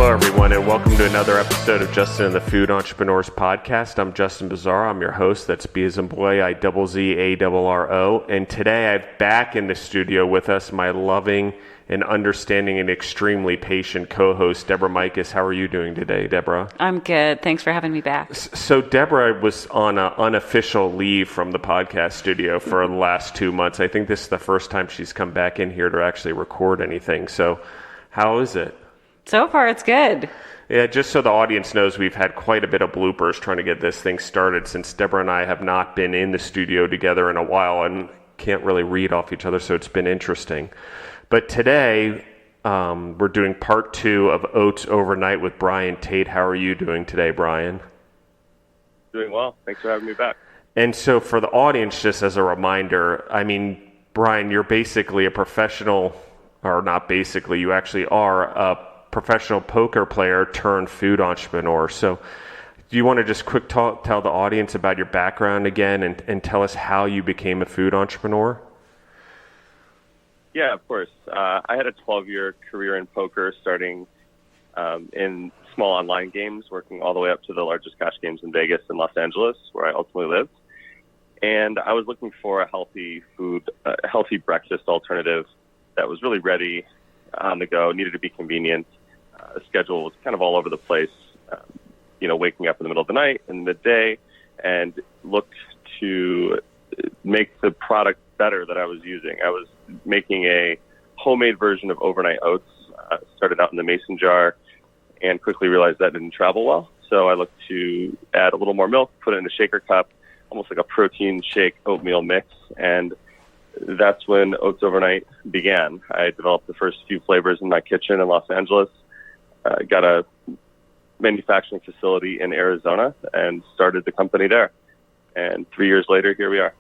Hello, everyone, and welcome to another episode of Justin and the Food Entrepreneurs podcast. I'm Justin Bizzarro. I'm your host. That's B as in boy, Izzarro. And today I have back in the studio with us my loving and understanding and extremely patient co-host, Deborah Michas. How are you doing today, Deborah? I'm good. Thanks for having me back. So Deborah was on an unofficial leave from the podcast studio for the last 2 months. I think this is the first time she's come back in here to actually record anything. So how is it? So far, it's good. Yeah, just so the audience knows, we've had quite a bit of bloopers trying to get this thing started since Deborah and I have not been in the studio together in a while and can't really read off each other, so it's been interesting. But today, we're doing part 2 of Oats Overnight with Tate. How are you doing today, Brian? Doing well. Thanks for having me back. And so for the audience, just as a reminder, I mean, Brian, you're basically a professional, or not basically, you actually are a professional poker player turned food entrepreneur. So do you want to just tell the audience about your background again and tell us how you became a food entrepreneur? Yeah, of course. I had a 12-year career in poker, starting in small online games, working all the way up to the largest cash games in Vegas and Los Angeles, where I ultimately lived. And I was looking for a healthy breakfast alternative that was really ready on the go, needed to be convenient. The schedule was kind of all over the place, waking up in the middle of the night and midday, and looked to make the product better that I was using. I was making a homemade version of overnight oats, started out in the mason jar, and quickly realized that didn't travel well. So I looked to add a little more milk, put it in a shaker cup, almost like a protein shake oatmeal mix, and that's when Oats Overnight began. I developed the first few flavors in my kitchen in Los Angeles, got a manufacturing facility in Arizona, and started the company there. And 3 years later, here we are.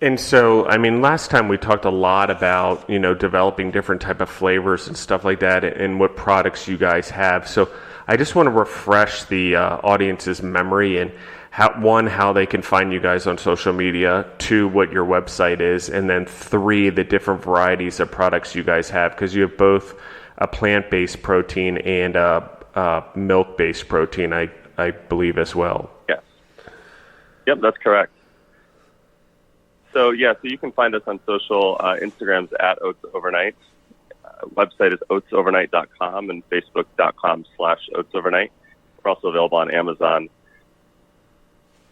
And so, I mean, last time we talked a lot about, developing different type of flavors and stuff like that and what products you guys have. So I just want to refresh the audience's memory and how they can find you guys on social media, 2, what your website is, and then 3, the different varieties of products you guys have, because you have both a plant-based protein and a milk-based protein, I believe, as well. Yes. Yep, that's correct. So you can find us on social. Instagram's at Oats Overnight. Website is oatsovernight.com and facebook.com/oatsovernight. We're also available on Amazon.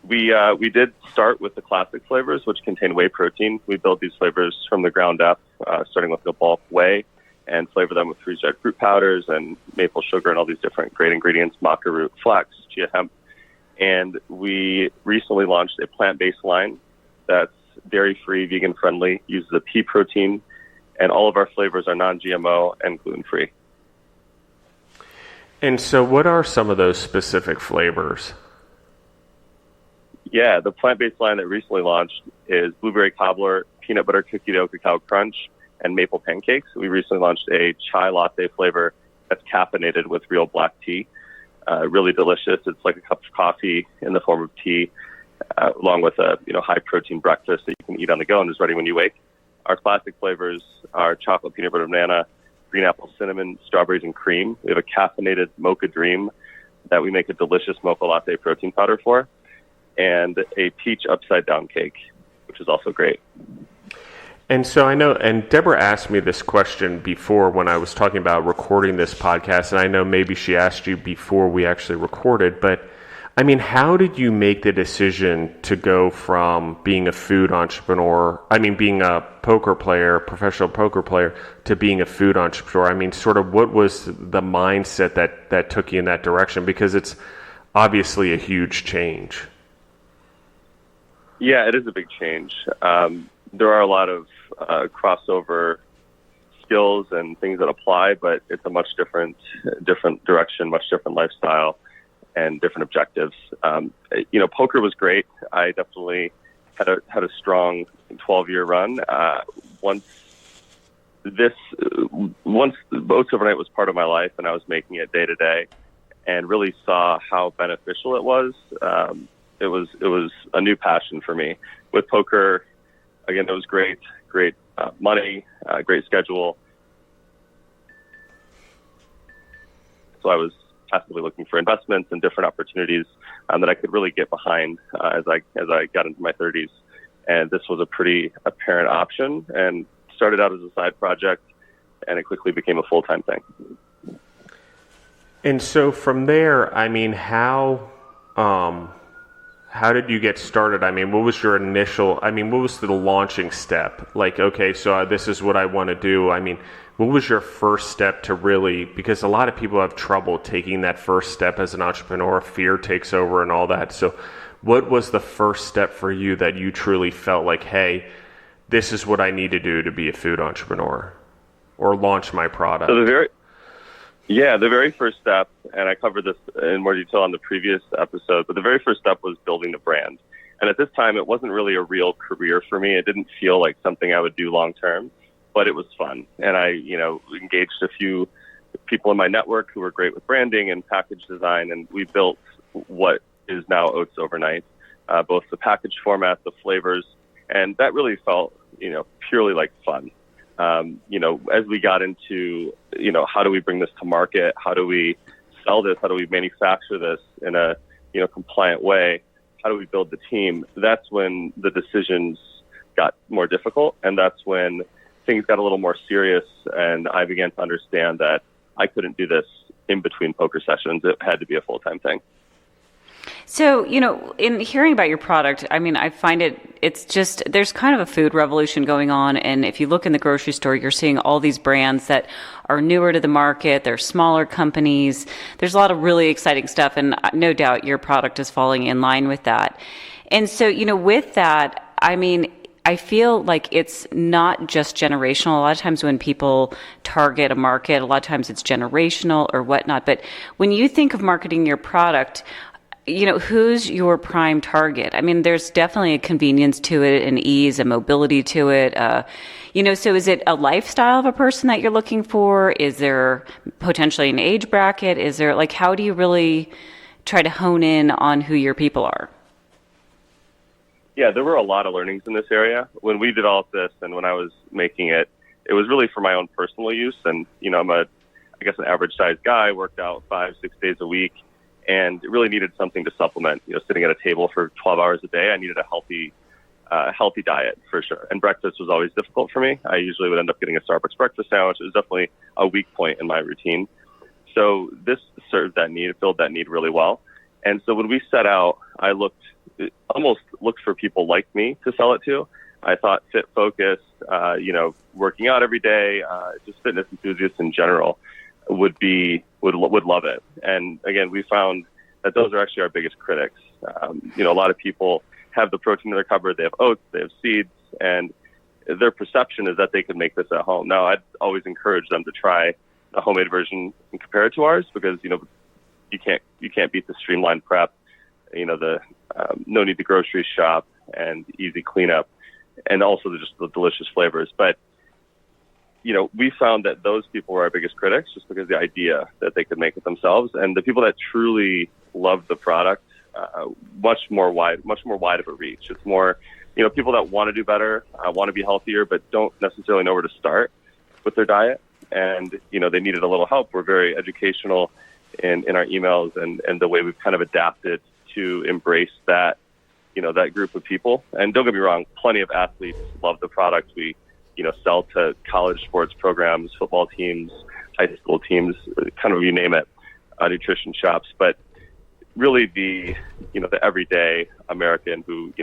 We did start with the classic flavors, which contain whey protein. We build these flavors from the ground up, starting with the bulk whey, and flavor them with freeze-dried fruit powders and maple sugar and all these different great ingredients, maca root, flax, chia hemp. And we recently launched a plant-based line that's dairy-free, vegan-friendly, uses a pea protein, and all of our flavors are non-GMO and gluten-free. And so what are some of those specific flavors? Yeah, the plant-based line that recently launched is blueberry cobbler, peanut butter cookie dough cacao crunch, and maple pancakes. We recently launched a chai latte flavor that's caffeinated with real black tea. Really delicious. It's like a cup of coffee in the form of tea, along with a high-protein breakfast that you can eat on the go and is ready when you wake. Our classic flavors are chocolate peanut butter banana, green apple cinnamon, strawberries, and cream. We have a caffeinated mocha dream that we make a delicious mocha latte protein powder for, and a peach upside-down cake, which is also great. And so I know, and Deborah asked me this question before when I was talking about recording this podcast, and I know maybe she asked you before we actually recorded, but I mean, how did you make the decision to go from being a food entrepreneur, being a professional poker player, to being a food entrepreneur? I mean, sort of what was the mindset that took you in that direction? Because it's obviously a huge change. Yeah, it is a big change. There are a lot of crossover skills and things that apply, but it's a much different direction, much different lifestyle, and different objectives. Poker was great. I definitely had a strong 12-year run. Once Oats Overnight was part of my life, and I was making it day to day, and really saw how beneficial it was. It was a new passion for me. With poker, again, it was great money, great schedule. So I was passively looking for investments and different opportunities that I could really get behind as I got into my 30s. And this was a pretty apparent option, and started out as a side project, and it quickly became a full-time thing. And so from there, I mean, how did you get started? I mean, what was your what was the launching step? Like, okay, so this is what I want to do. I mean, what was your first step to really, because a lot of people have trouble taking that first step as an entrepreneur, fear takes over and all that. So what was the first step for you that you truly felt like, hey, this is what I need to do to be a food entrepreneur or launch my product? So the very first step, and I covered this in more detail on the previous episode, but the very first step was building the brand. And at this time, it wasn't really a real career for me. It didn't feel like something I would do long term, but it was fun. And I, engaged a few people in my network who were great with branding and package design, and we built what is now Oats overnight, both the package format, the flavors, and that really felt, purely like fun. As we got into, how do we bring this to market? How do we sell this? How do we manufacture this in a, compliant way? How do we build the team? That's when the decisions got more difficult. And that's when things got a little more serious. And I began to understand that I couldn't do this in between poker sessions. It had to be a full-time thing. So, in hearing about your product, I mean, I find it's just, there's kind of a food revolution going on. And if you look in the grocery store, you're seeing all these brands that are newer to the market. They're smaller companies. There's a lot of really exciting stuff. And no doubt your product is falling in line with that. And so, with that, I mean, I feel like it's not just generational. A lot of times when people target a market, a lot of times it's generational or whatnot. But when you think of marketing your product, who's your prime target? I mean, there's definitely a convenience to it, an ease, a mobility to it. So is it a lifestyle of a person that you're looking for? Is there potentially an age bracket? Is there, how do you really try to hone in on who your people are? Yeah, there were a lot of learnings in this area. When we developed this and when I was making it, it was really for my own personal use. And, I'm an average sized guy, worked out 5-6 days a week, and really needed something to supplement. Sitting at a table for 12 hours a day, I needed a healthy diet for sure. And breakfast was always difficult for me. I usually would end up getting a Starbucks breakfast sandwich. It was definitely a weak point in my routine. So this served that need, filled that need really well. And so when we set out, I almost looked for people like me to sell it to. I thought fit focused, working out every day, just fitness enthusiasts in general would love it. And again, we found that those are actually our biggest critics. A lot of people have the protein in their cupboard, they have oats, they have seeds, and their perception is that they could make this at home. Now, I'd always encourage them to try a homemade version and compare it to ours because, you can't beat the streamlined prep, the no need to grocery shop and easy cleanup, and also just the delicious flavors. But we found that those people were our biggest critics just because the idea that they could make it themselves, and the people that truly loved the product, much more wide of a reach. It's more, people that want to do better, want to be healthier, but don't necessarily know where to start with their diet. And, they needed a little help. We're very educational in our emails and the way we've kind of adapted to embrace that, that group of people. And don't get me wrong, plenty of athletes love the product. We, sell to college sports programs, football teams, high school teams, kind of you name it, nutrition shops. But really the everyday American who,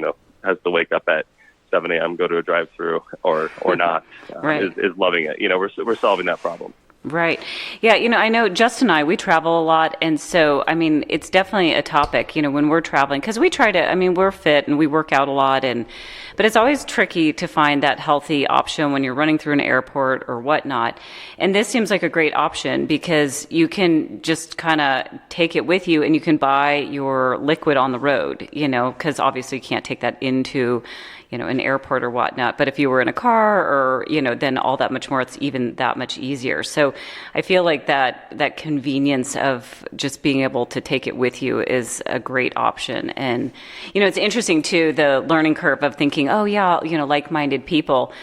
has to wake up at 7 a.m., go to a drive-through or not, right. is loving it. We're solving that problem. Right. Yeah. I know Justin and I, we travel a lot. And so, I mean, it's definitely a topic, when we're traveling, because we try to, we're fit and we work out a lot. But it's always tricky to find that healthy option when you're running through an airport or whatnot. And this seems like a great option because you can just kind of take it with you and you can buy your liquid on the road, because obviously you can't take that into an airport or whatnot. But if you were in a car or, then all that much more, it's even that much easier. So I feel like that convenience of just being able to take it with you is a great option. And, it's interesting too, the learning curve of thinking, oh yeah, like-minded people.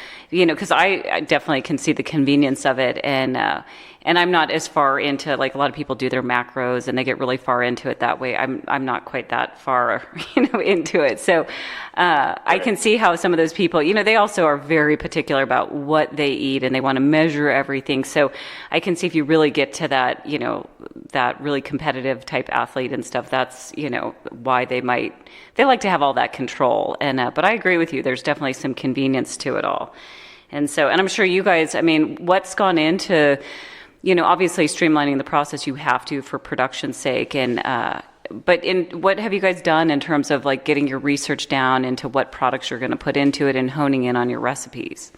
because I definitely can see the convenience of it, and I'm not as far into, like, a lot of people do their macros and they get really far into it that way. I'm not quite that far, into it. So I can see how some of those people, they also are very particular about what they eat and they want to measure everything. So I can see if you really get to that, that really competitive type athlete and stuff, that's, why they like to have all that control. And but I agree with you. There's definitely some convenience to it all. And I'm sure you guys, what's gone into, obviously streamlining the process, you have to for production's sake. And, but what have you guys done in terms of like getting your research down into what products you're going to put into it and honing in on your recipes?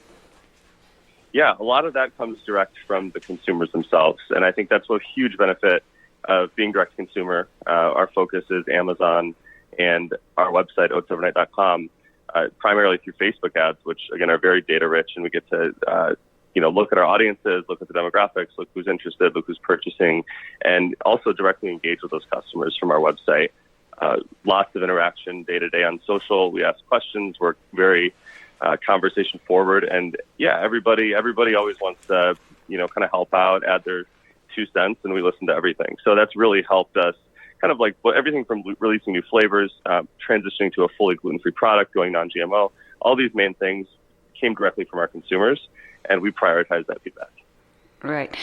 Yeah, a lot of that comes direct from the consumers themselves. And I think that's a huge benefit of being direct to consumer. Our focus is Amazon and our website, oatsovernight.com, primarily through Facebook ads, which again are very data rich, and we get to look at our audiences, look at the demographics, look who's interested, look who's purchasing, and also directly engage with those customers from our website. Lots of interaction day to day on social. We ask questions. We're very conversation forward, and yeah, everybody always wants to kind of help out, add their 2 cents, and we listen to everything. So that's really helped us. Kind of like everything from releasing new flavors, transitioning to a fully gluten-free product, going non-GMO. All these main things came directly from our consumers, and we prioritize that feedback. Right.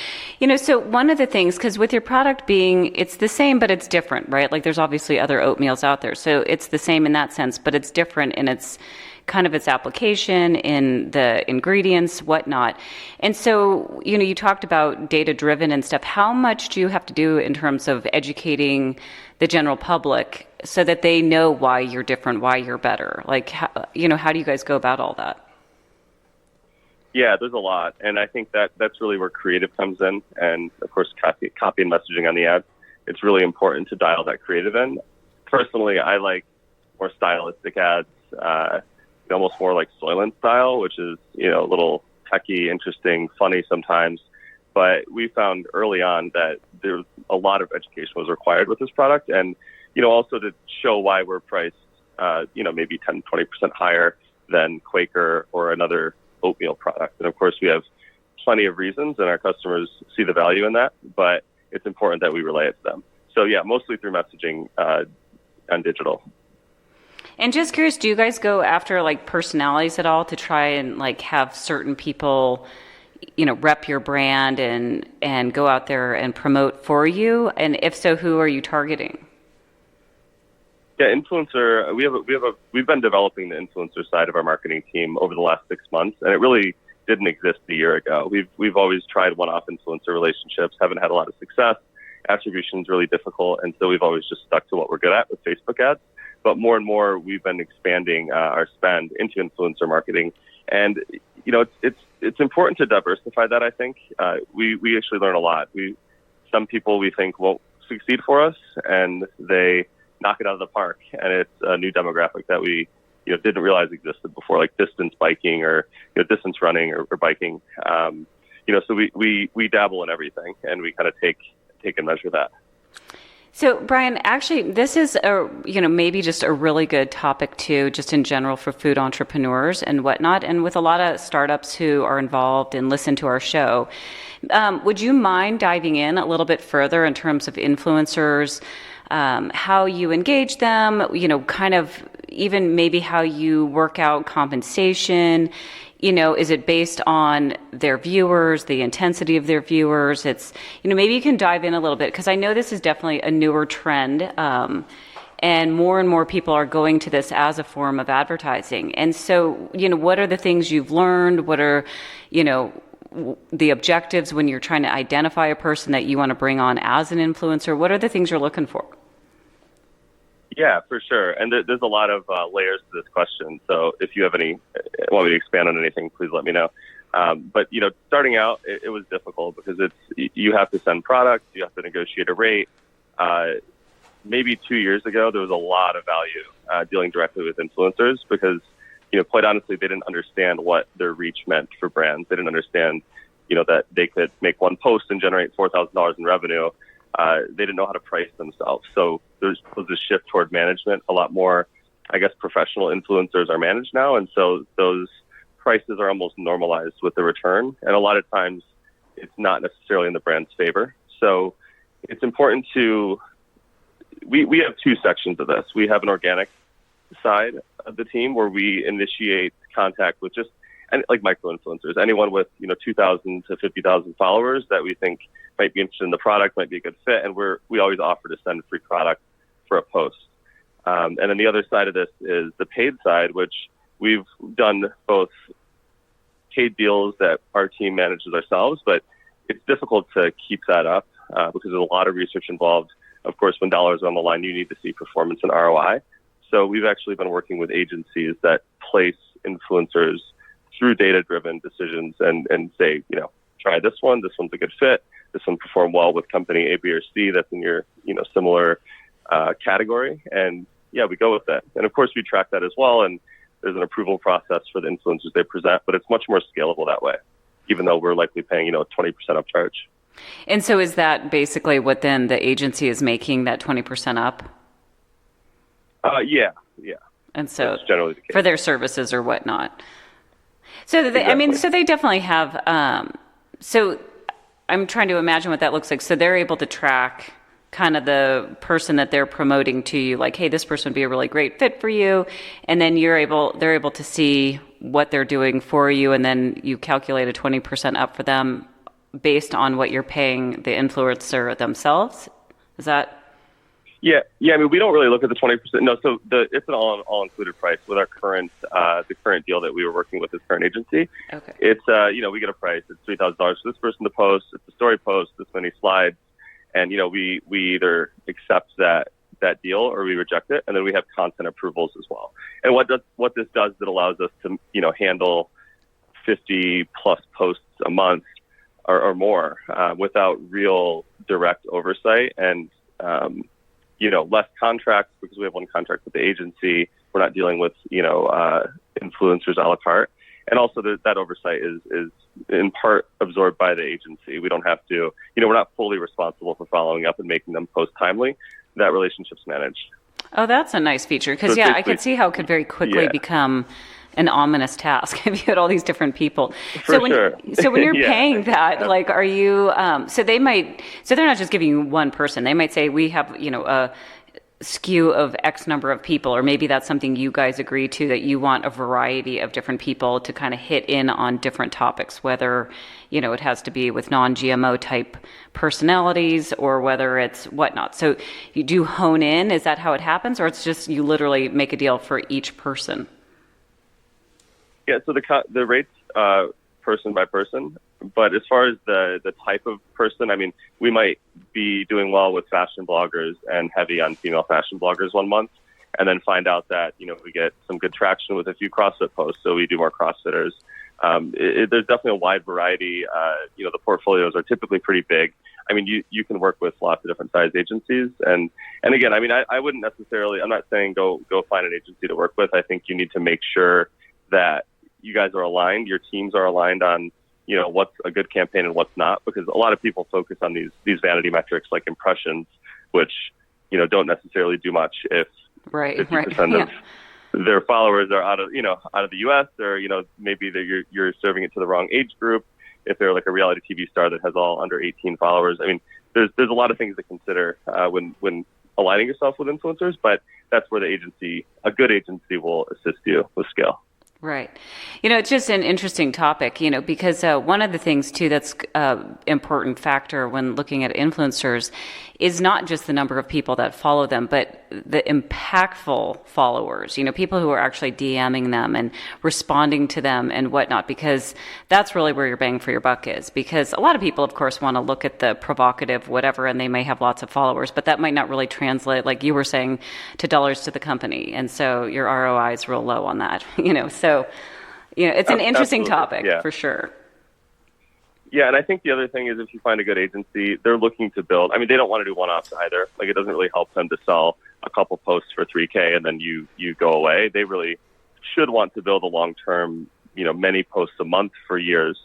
So one of the things, because with your product being, it's the same, but it's different, right? Like there's obviously other oatmeals out there. So it's the same in that sense, but it's different in its kind of its application, in the ingredients, whatnot. And so, you talked about data driven and stuff. How much do you have to do in terms of educating the general public so that they know why you're different, why you're better? Like, how do you guys go about all that? Yeah, there's a lot. And I think that's really where creative comes in. And of course, copy and messaging on the ad. It's really important to dial that creative in. Personally, I like more stylistic ads, almost more like Soylent style, which is, a little techy, interesting, funny sometimes. But we found early on that there's a lot of education was required with this product. And, also to show why we're priced, maybe 10, 20% higher than Quaker or another oatmeal product. And of course, we have plenty of reasons, and our customers see the value in that, but it's important that we relay it to them. So yeah, mostly through messaging on digital. And just curious, do you guys go after like personalities at all to try and like have certain people, rep your brand and go out there and promote for you? And if so, who are you targeting? Yeah, influencer. We've been developing the influencer side of our marketing team over the last 6 months, and it really didn't exist a year ago. We've always tried one-off influencer relationships, haven't had a lot of success. Attribution is really difficult, and so we've always just stuck to what we're good at with Facebook ads. But more and more, we've been expanding our spend into influencer marketing, and it's important to diversify that. I think we actually learn a lot. Some people we think won't succeed for us, and they knock it out of the park, and it's a new demographic that we didn't realize existed before, like distance biking or distance running or biking. So we dabble in everything, and we kind of take and measure that. So, Brian, actually, this is maybe just a really good topic too, just in general for food entrepreneurs and whatnot, and with a lot of startups who are involved and listen to our show. Would you mind diving in a little bit further in terms of influencers, how you engage them, kind of even maybe how you work out compensation? Is it based on their viewers, the intensity of their viewers? It's, maybe you can dive in a little bit, because I know this is definitely a newer trend, and more people are going to this as a form of advertising. And so, what are the things you've learned? What are, the objectives when you're trying to identify a person that you want to bring on as an influencer? What are the things you're looking for? Yeah, for sure. And there's a lot of layers to this question. So if you have want me to expand on anything, please let me know. But, starting out, it was difficult because you have to send products, you have to negotiate a rate. Maybe 2 years ago, there was a lot of value dealing directly with influencers because, quite honestly, they didn't understand what their reach meant for brands. They didn't understand, that they could make one post and generate $4,000 in revenue. They didn't know how to price themselves. So there was a shift toward management. A lot more, I guess, professional influencers are managed now. And so those prices are almost normalized with the return. And a lot of times it's not necessarily in the brand's favor. So it's important we have two sections of this. We have an organic side of the team where we initiate contact with just like micro-influencers, anyone with 2,000 to 50,000 followers that we think might be interested in the product, might be a good fit, and we always offer to send free product for a post. And then the other side of this is the paid side, which we've done both paid deals that our team manages ourselves, but it's difficult to keep that up because there's a lot of research involved. Of course, when dollars are on the line, you need to see performance and ROI. So we've actually been working with agencies that place influencers through data-driven decisions and say, try this one's a good fit. This one performed well with company A, B, or C that's in your, similar category. And yeah, we go with that. And of course, we track that as well. And there's an approval process for the influencers they present, but it's much more scalable that way, even though we're likely paying, 20% upcharge. And so is that basically what then the agency is making, that 20% up? Yeah. And so that's generally the case. For their services or whatnot. So so they definitely have, so I'm trying to imagine what that looks like. So they're able to track kind of the person that they're promoting to you, like, hey, this person would be a really great fit for you. And then they're able to see what they're doing for you. And then you calculate a 20% up for them based on what you're paying the influencer themselves. Is that? Yeah. I mean, we don't really look at the 20%. No, so it's an all-included price with our current, the current deal that we were working with this current agency. Okay. It's, we get a price. It's $3,000 for this person to post. It's a story post, this many slides. And, we either accept that deal or we reject it. And then we have content approvals as well. And what this does, it allows us to, handle 50 plus posts a month or more without real direct oversight and, less contracts because we have one contract with the agency. We're not dealing with, influencers a la carte. And also that oversight is in part absorbed by the agency. We don't have to, we're not fully responsible for following up and making them post timely. That relationship's managed. Oh, that's a nice feature. Because, I could see how it could very quickly become an ominous task if you had all these different people. So when you're paying that, like, are you, so they're not just giving you one person. They might say, we have, a skew of X number of people, or maybe that's something you guys agree to, that you want a variety of different people to kind of hit in on different topics, whether, it has to be with non-GMO type personalities or whether it's whatnot. So you do hone in, is that how it happens? Or it's just you literally make a deal for each person? Yeah, so the rates person by person, but as far as the type of person, I mean, we might be doing well with fashion bloggers and heavy on female fashion bloggers one month, and then find out that we get some good traction with a few CrossFit posts, so we do more CrossFitters. There's definitely a wide variety. The portfolios are typically pretty big. I mean, you can work with lots of different size agencies, and again, I mean, I wouldn't necessarily. I'm not saying go find an agency to work with. I think you need to make sure that you guys are aligned, your teams are aligned on, what's a good campaign and what's not, because a lot of people focus on these vanity metrics like impressions, which, don't necessarily do much if 50% of their followers are out of the U.S. or, maybe you're serving it to the wrong age group. If they're like a reality TV star that has all under 18 followers. I mean, there's a lot of things to consider when aligning yourself with influencers, but that's where a good agency will assist you with scale. Right. It's just an interesting topic, because one of the things, too, that's an important factor when looking at influencers is not just the number of people that follow them, but the impactful followers, people who are actually DMing them and responding to them and whatnot, because that's really where your bang for your buck is. Because a lot of people, of course, want to look at the provocative whatever, and they may have lots of followers, but that might not really translate, like you were saying, to dollars to the company. And so your ROI is real low on that, So, it's an interesting topic for sure. Yeah, and I think the other thing is if you find a good agency, they're looking to build. I mean, they don't want to do one-offs either. Like, it doesn't really help them to sell a couple posts for $3,000 and then you go away. They really should want to build a long-term, many posts a month for years.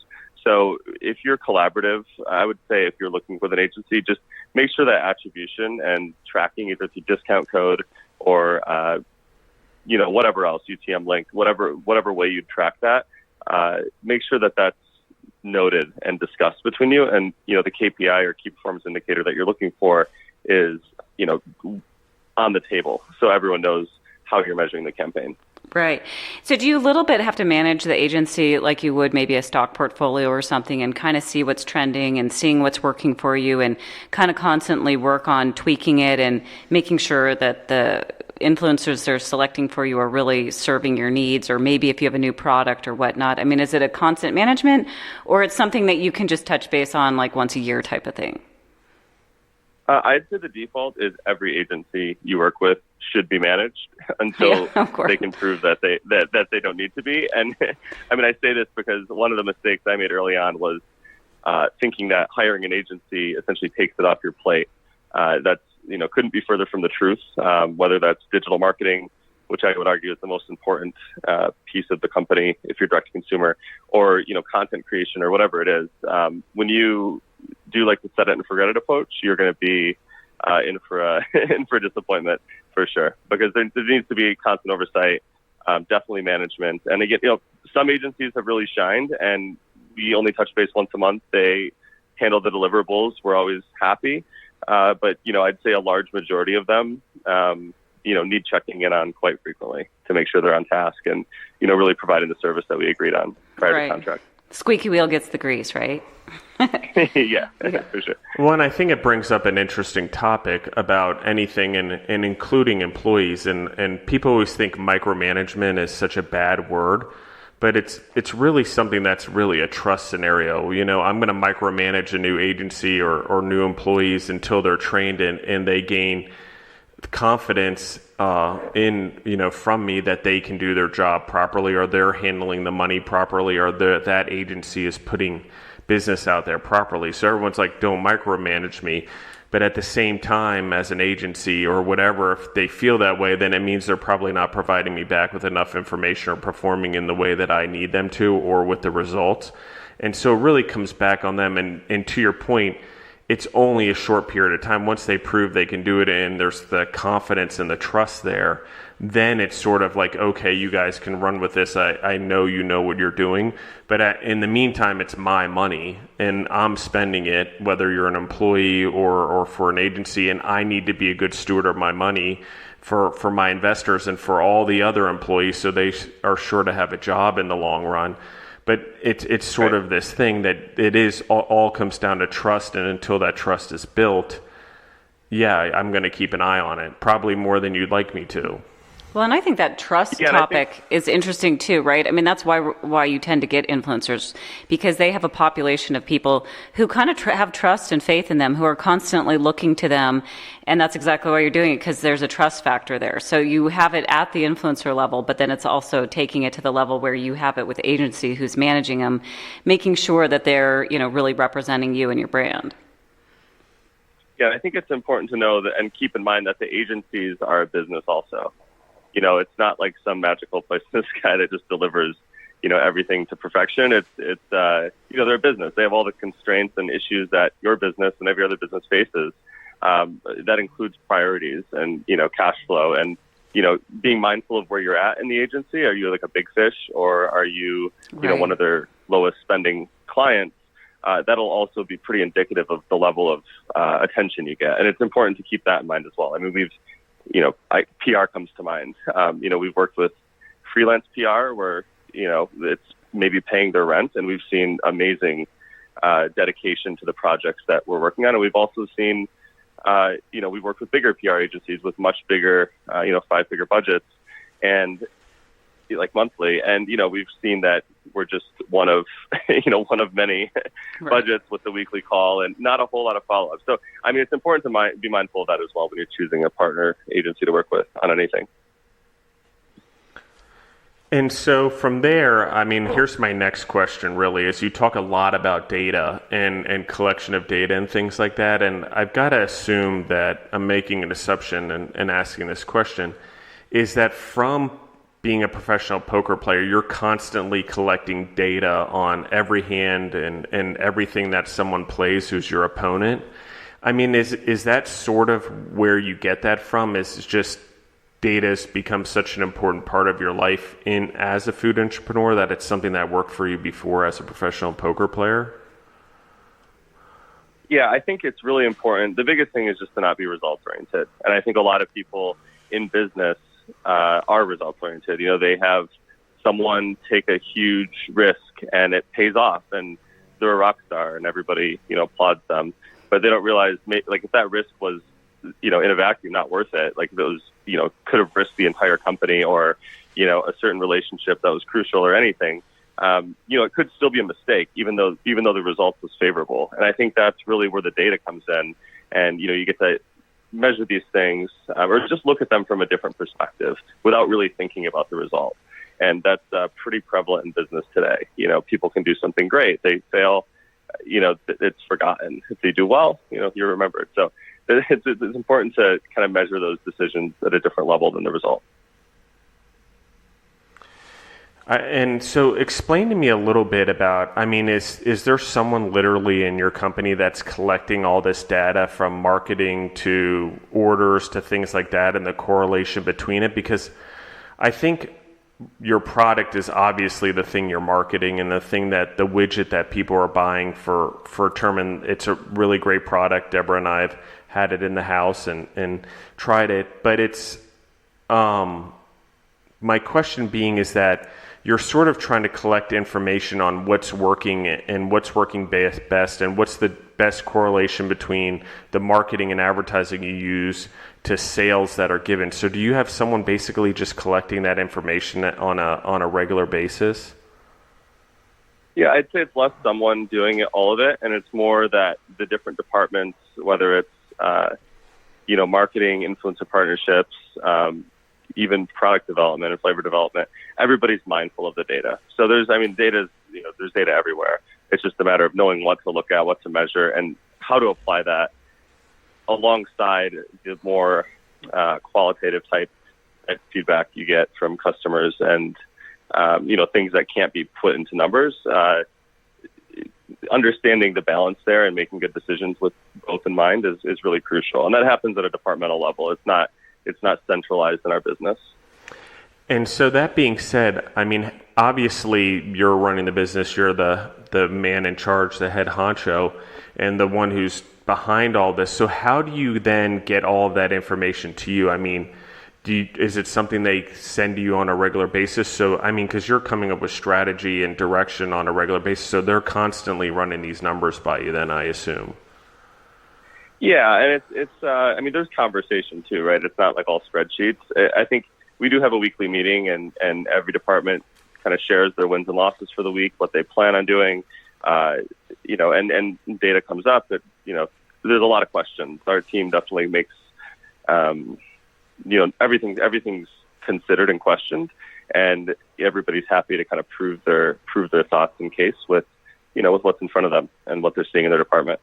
So if you're collaborative, I would say if you're looking with an agency, just make sure that attribution and tracking, either through discount code or whatever else, UTM link, whatever way you track that, make sure that that's noted and discussed between you. And, the KPI or key performance indicator that you're looking for is, on the table. So everyone knows how you're measuring the campaign. Right. So do you a little bit have to manage the agency like you would maybe a stock portfolio or something, and kind of see what's trending and seeing what's working for you, and kind of constantly work on tweaking it and making sure that the influencers they're selecting for you are really serving your needs, or maybe if you have a new product or whatnot? I mean, is it a constant management, or it's something that you can just touch base on like once a year type of thing? I'd say the default is every agency you work with should be managed until they can prove that they don't need to be. And I mean, I say this because one of the mistakes I made early on was thinking that hiring an agency essentially takes it off your plate. That's couldn't be further from the truth. Whether that's digital marketing, which I would argue is the most important piece of the company if you're direct to consumer, or content creation or whatever it is. When you do like the set it and forget it approach, you're going to be in for disappointment for sure, because there needs to be constant oversight, definitely management. And again, some agencies have really shined, and we only touch base once a month. They handle the deliverables. We're always happy, but I'd say a large majority of them, need checking in on quite frequently to make sure they're on task and really providing the service that we agreed on prior to contract. Squeaky wheel gets the grease, right? Yeah, for sure. Well, and I think it brings up an interesting topic about anything and including employees. And people always think micromanagement is such a bad word, but it's really something that's really a trust scenario. I'm going to micromanage a new agency or new employees until they're trained and they gain confidence from me that they can do their job properly, or they're handling the money properly, or that agency is putting business out there properly. So everyone's like, don't micromanage me. But at the same time, as an agency or whatever, if they feel that way, then it means they're probably not providing me back with enough information or performing in the way that I need them to, or with the results. And so it really comes back on them. And to your point, it's only a short period of time. Once they prove they can do it and there's the confidence and the trust there, then it's sort of like, okay, you guys can run with this. I know you know what you're doing. But in the meantime, it's my money and I'm spending it, whether you're an employee or for an agency, and I need to be a good steward of my money for my investors and for all the other employees, so they are sure to have a job in the long run. But it's sort of this thing that it is all comes down to trust, and until that trust is built, I'm going to keep an eye on it, probably more than you'd like me to. Well, and I think that trust topic is interesting too, right? I mean, that's why you tend to get influencers, because they have a population of people who kind of have trust and faith in them, who are constantly looking to them, and that's exactly why you're doing it, because there's a trust factor there. So you have it at the influencer level, but then it's also taking it to the level where you have it with the agency who's managing them, making sure that they're really representing you and your brand. Yeah, I think it's important to know that and keep in mind that the agencies are a business also. It's not like some magical place in the sky that just delivers, everything to perfection. It's they're a business. They have all the constraints and issues that your business and every other business faces. That includes priorities and, cash flow and, being mindful of where you're at in the agency. Are you like a big fish, or are you, one of their lowest spending clients? That'll also be pretty indicative of the level of attention you get. And it's important to keep that in mind as well. I mean, PR comes to mind. We've worked with freelance PR where, it's maybe paying their rent, and we've seen amazing dedication to the projects that we're working on. And we've also seen, we've worked with bigger PR agencies with much bigger, 5-figure budgets and like monthly. And, we've seen that we're just one of many budgets with the weekly call and not a whole lot of follow-up. So, I mean, it's important to be mindful of that as well when you're choosing a partner agency to work with on anything. And so from there, I mean, here's my next question really, is you talk a lot about data and collection of data and things like that. And I've got to assume that I'm making an assumption and asking this question, is that from being a professional poker player, you're constantly collecting data on every hand and everything that someone plays who's your opponent. I mean, is that sort of where you get that from? Is just data has become such an important part of your life as a food entrepreneur that it's something that worked for you before as a professional poker player? Yeah, I think it's really important. The biggest thing is just to not be results oriented. And I think a lot of people in business are results oriented. They have someone take a huge risk and it pays off and they're a rock star and everybody, applauds them. But they don't realize, like, if that risk was, in a vacuum, not worth it, like if it was, could have risked the entire company or, a certain relationship that was crucial or anything, it could still be a mistake, even though the result was favorable. And I think that's really where the data comes in. And, you get to measure these things or just look at them from a different perspective without really thinking about the result. And that's pretty prevalent in business today. People can do something great. They fail, it's forgotten. If they do well, you're remembered. So it's important to kind of measure those decisions at a different level than the result. And so explain to me a little bit about, is there someone literally in your company that's collecting all this data from marketing to orders to things like that and the correlation between it? Because I think your product is obviously the thing you're marketing and the widget that people are buying for a term, and it's a really great product. Deborah and I have had it in the house and tried it, but it's, my question being is that you're sort of trying to collect information on what's working and what's working best and what's the best correlation between the marketing and advertising you use to sales that are given. So do you have someone basically just collecting that information on a regular basis? Yeah, I'd say it's less someone doing all of it, and it's more that the different departments, whether it's marketing, influencer partnerships, even product development and flavor development, everybody's mindful of the data. So there's data, there's data everywhere. It's just a matter of knowing what to look at, what to measure, and how to apply that alongside the more qualitative type feedback you get from customers and, things that can't be put into numbers. Understanding the balance there and making good decisions with both in mind is really crucial. And that happens at a departmental level. It's not centralized in our business. And so that being said, obviously you're running the business, you're the man in charge, the head honcho, and the one who's behind all this. So how do you then get all of that information to you? Is it something they send to you on a regular basis? So, because you're coming up with strategy and direction on a regular basis, so they're constantly running these numbers by you then, I assume. Yeah, and it's there's conversation too, right? It's not like all spreadsheets. I think we do have a weekly meeting, and every department kind of shares their wins and losses for the week, what they plan on doing, and data comes up that, there's a lot of questions. Our team definitely makes, everything's considered and questioned, and everybody's happy to kind of prove their thoughts in case with what's in front of them and what they're seeing in their department.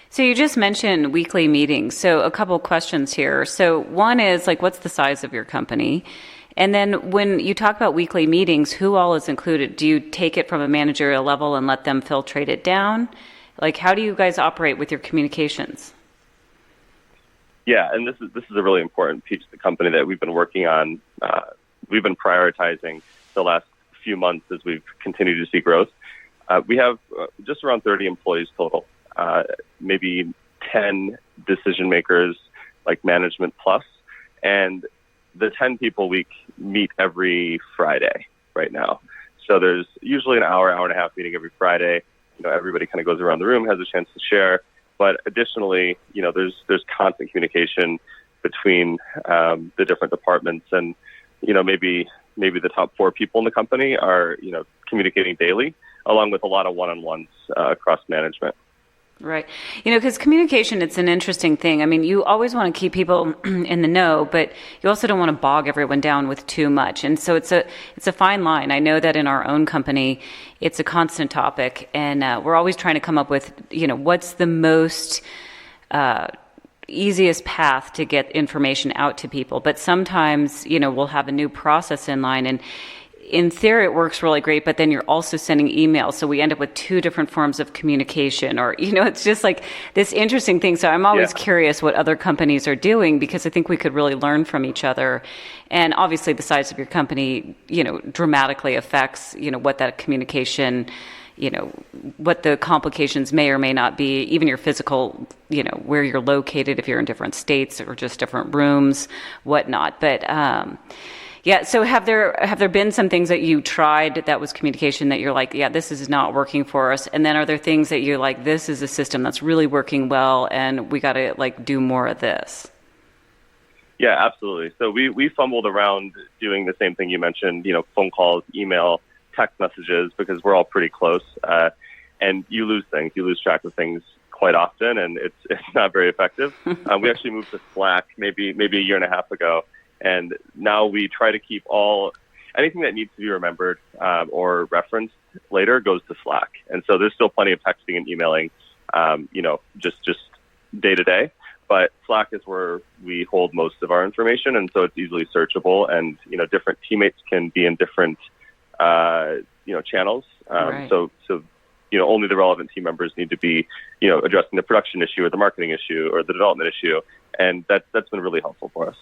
So you just mentioned weekly meetings. So a couple questions here. So one is what's the size of your company? And then when you talk about weekly meetings, who all is included? Do you take it from a managerial level and let them filtrate it down? How do you guys operate with your communications? Yeah, and this is a really important piece of the company that we've been working on. We've been prioritizing the last few months as we've continued to see growth. We have just around 30 employees total. Maybe 10 decision makers, like management plus, and the 10 people we meet every Friday right now. So there's usually an hour and a half meeting every Friday. Everybody kind of goes around the room, has a chance to share. But additionally, there's constant communication between the different departments, and maybe the top 4 people in the company are communicating daily, along with a lot of one-on-ones across management. Right. Because communication, it's an interesting thing. You always want to keep people in the know, but you also don't want to bog everyone down with too much. And so it's a fine line. I know that in our own company, it's a constant topic, and we're always trying to come up with, what's the most easiest path to get information out to people. But sometimes, we'll have a new process in line, and in theory, it works really great, but then you're also sending emails. So we end up with two different forms of communication, or, it's just like this interesting thing. So I'm always curious what other companies are doing, because I think we could really learn from each other. And obviously the size of your company, dramatically affects, what that communication, what the complications may or may not be, even your physical, where you're located, if you're in different states or just different rooms, whatnot. But, yeah. So have there been some things that you tried that was communication that you're like, yeah, this is not working for us? And then are there things that you're like, this is a system that's really working well, and we got to do more of this? Yeah, absolutely. So we fumbled around doing the same thing you mentioned, phone calls, email, text messages, because we're all pretty close. And you lose things. You lose track of things quite often, and it's not very effective. We actually moved to Slack maybe a year and a half ago. And now we try to keep anything that needs to be remembered or referenced later goes to Slack. And so there's still plenty of texting and emailing, just day to day. But Slack is where we hold most of our information, and so it's easily searchable. And different teammates can be in different channels. Right. So only the relevant team members need to be addressing the production issue or the marketing issue or the development issue, and that's been really helpful for us.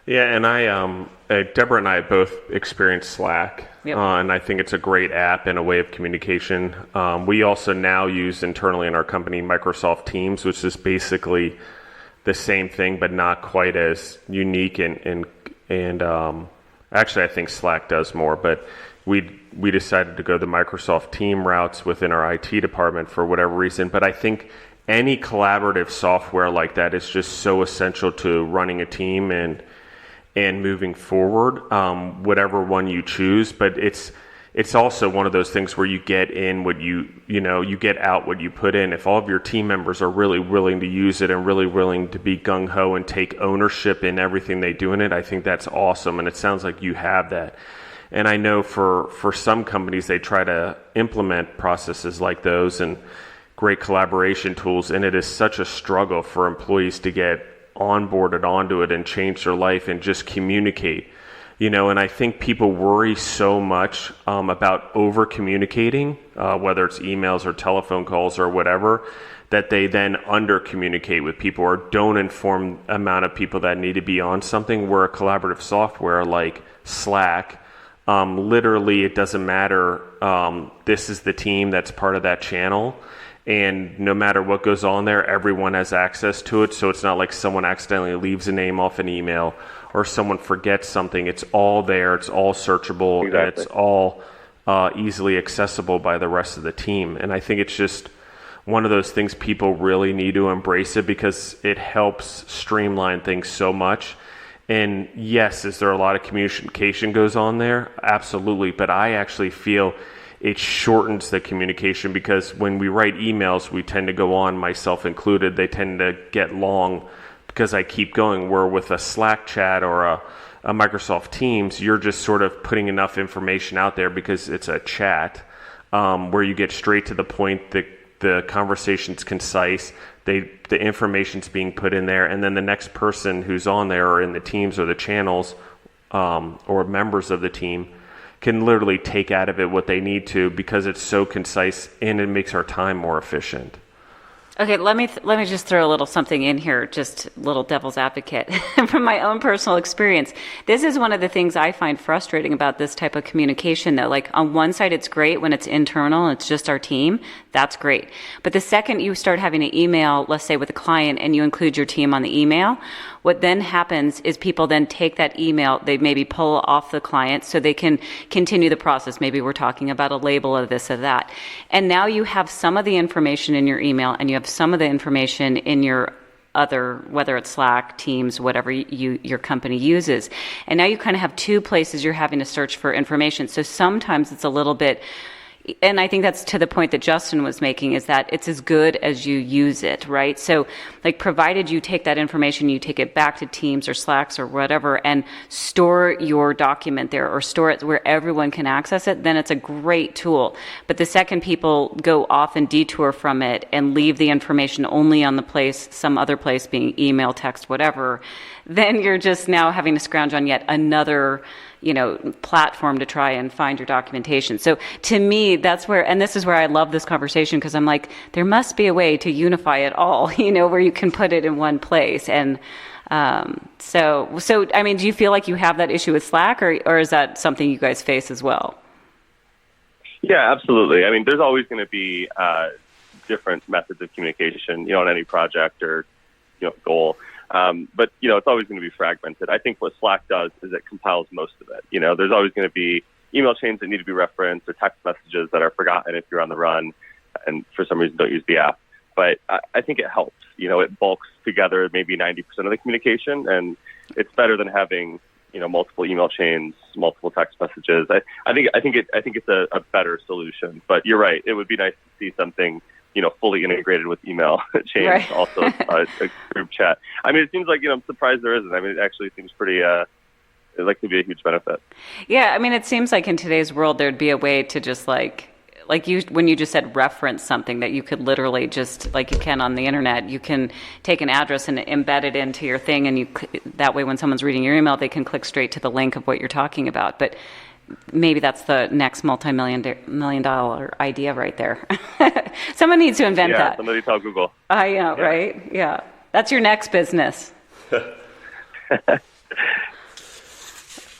Yeah, and Deborah and I both experienced Slack, and I think it's a great app and a way of communication. We also now use internally in our company Microsoft Teams, which is basically the same thing, but not quite as unique. And actually, I think Slack does more, but we decided to go the Microsoft Team routes within our IT department for whatever reason. But I think any collaborative software like that is just so essential to running a team and moving forward, whatever one you choose. But it's also one of those things where you get in what you get out what you put in. If all of your team members are really willing to use it and really willing to be gung-ho and take ownership in everything they do in it, I think that's awesome. And it sounds like you have that. And I know for some companies, they try to implement processes like those and great collaboration tools, and it is such a struggle for employees to get onboarded onto it and change their life and just communicate, and I think people worry so much about over communicating, whether it's emails or telephone calls or whatever, that they then under communicate with people or don't inform the amount of people that need to be on something. Where a collaborative software like Slack, literally it doesn't matter, this is the team that's part of that channel. And no matter what goes on there, everyone has access to it. So it's not like someone accidentally leaves a name off an email or someone forgets something. It's all there. It's all searchable. Exactly. And it's all easily accessible by the rest of the team. And I think it's just one of those things people really need to embrace it, because it helps streamline things so much. And yes, is there a lot of communication goes on there? Absolutely. But I actually feel it shortens the communication, because when we write emails, we tend to go on, myself included, they tend to get long because I keep going. Where with a Slack chat or a Microsoft Teams, you're just sort of putting enough information out there because it's a chat, where you get straight to the point, the conversation's concise, the information's being put in there, and then the next person who's on there or in the teams or the channels or members of the team can literally take out of it what they need to, because it's so concise and it makes our time more efficient. Okay, let me just throw a little something in here, just little devil's advocate. From my own personal experience, this is one of the things I find frustrating about this type of communication, though. Like, on one side, it's great when it's internal and it's just our team. That's great. But the second you start having an email, let's say with a client, and you include your team on the email, what then happens is people then take that email, they maybe pull off the client so they can continue the process. Maybe we're talking about a label of this or that. And now you have some of the information in your email, and you have some of the information in your other, whether it's Slack, Teams, whatever your company uses. And now you kind of have two places you're having to search for information. So sometimes it's a little bit, and I think that's to the point that Justin was making, is that it's as good as you use it, right? So, like, provided you take that information, you take it back to Teams or Slacks or whatever, and store your document there, or store it where everyone can access it, then it's a great tool. But the second people go off and detour from it and leave the information only on the place, some other place, being email, text, whatever, then you're just now having to scrounge on yet another platform to try and find your documentation. So to me, that's where, and this is where I love this conversation, because I'm like, there must be a way to unify it all, where you can put it in one place. And so I mean, do you feel like you have that issue with Slack, or is that something you guys face as well? Yeah, absolutely. I mean, there's always going to be different methods of communication, on any project or, goal. But, it's always going to be fragmented. I think what Slack does is it compiles most of it. There's always going to be email chains that need to be referenced or text messages that are forgotten if you're on the run and for some reason don't use the app. But I think it helps. It bulks together maybe 90% of the communication, and it's better than having, multiple email chains, multiple text messages. I think it's a better solution. But you're right. It would be nice to see something, fully integrated with email chains, right. Also a group chat. I mean, it seems like, I'm surprised there isn't. I mean, it actually seems pretty, it could be a huge benefit. Yeah, I mean, it seems like in today's world, there'd be a way to just when you just said reference something that you could literally just, like you can on the internet, you can take an address and embed it into your thing, and that way when someone's reading your email, they can click straight to the link of what you're talking about. But maybe that's the next $multi-million idea right there. Someone needs to invent that. Yeah, somebody tell Google. I know, yeah. Right? Yeah. That's your next business.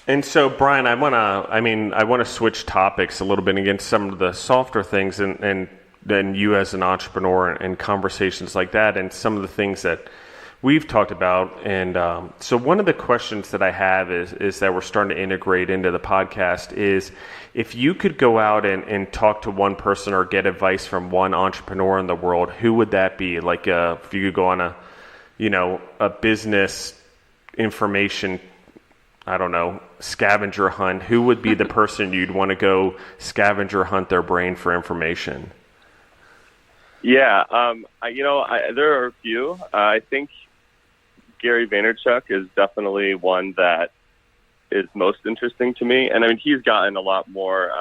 And so, Brian, I want to switch topics a little bit and get into some of the softer things, and then you as an entrepreneur and conversations like that, and some of the things that we've talked about. And so one of the questions that I have is that we're starting to integrate into the podcast is, if you could go out and talk to one person or get advice from one entrepreneur in the world, who would that be? Like if you could go on a business information, I don't know, scavenger hunt, who would be the person you'd want to go scavenger hunt their brain for information? Yeah, there are a few. I think Gary Vaynerchuk is definitely one that is most interesting to me. And I mean, he's gotten a lot more,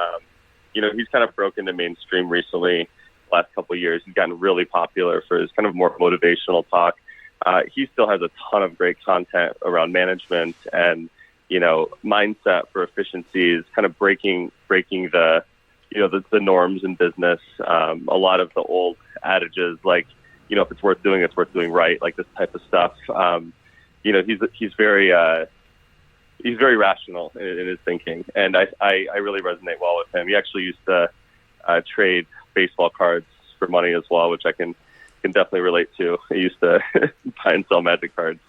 he's kind of broken the mainstream recently, last couple of years. He's gotten really popular for his kind of more motivational talk. He still has a ton of great content around management and, mindset for efficiencies, kind of breaking the, the norms in business. A lot of the old adages, like, if it's worth doing, it's worth doing right, like this type of stuff. He's very rational in his thinking, and I really resonate well with him. He actually used to trade baseball cards for money as well, which I can definitely relate to. He used to buy and sell magic cards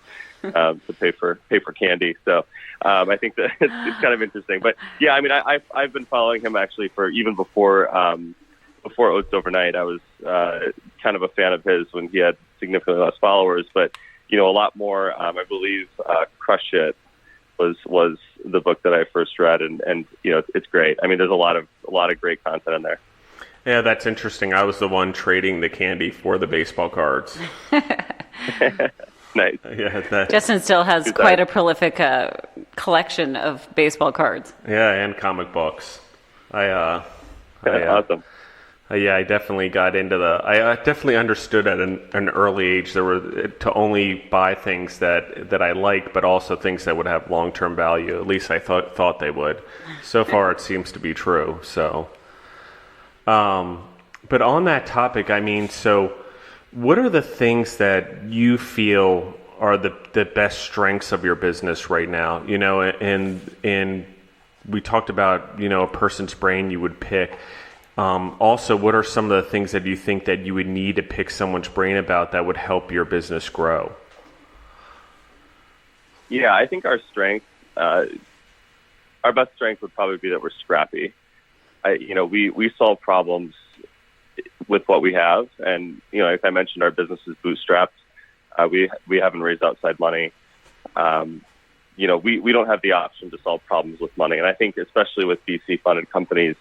to pay for candy. So I think that it's kind of interesting. But yeah, I mean, I've been following him actually for even before Oats Overnight. I was kind of a fan of his when he had significantly less followers, but a lot more. I believe Crush It was the book that I first read, and it's great. I mean, there's a lot of great content in there. Yeah, that's interesting. I was the one trading the candy for the baseball cards. Nice. Yeah, Justin still has quite a prolific collection of baseball cards. Yeah, and comic books. Awesome. I definitely got into I definitely understood at an early age there were to only buy things that I like, but also things that would have long-term value. At least I thought they would. So far, it seems to be true. So, but on that topic, I mean, so what are the things that you feel are the best strengths of your business right now? And we talked about a person's brain you would pick. Also, what are some of the things that you think that you would need to pick someone's brain about that would help your business grow? Yeah, I think our best strength would probably be that we're scrappy. We solve problems with what we have, and like I mentioned, our business is bootstrapped. We haven't raised outside money. We don't have the option to solve problems with money, and I think especially with VC funded companies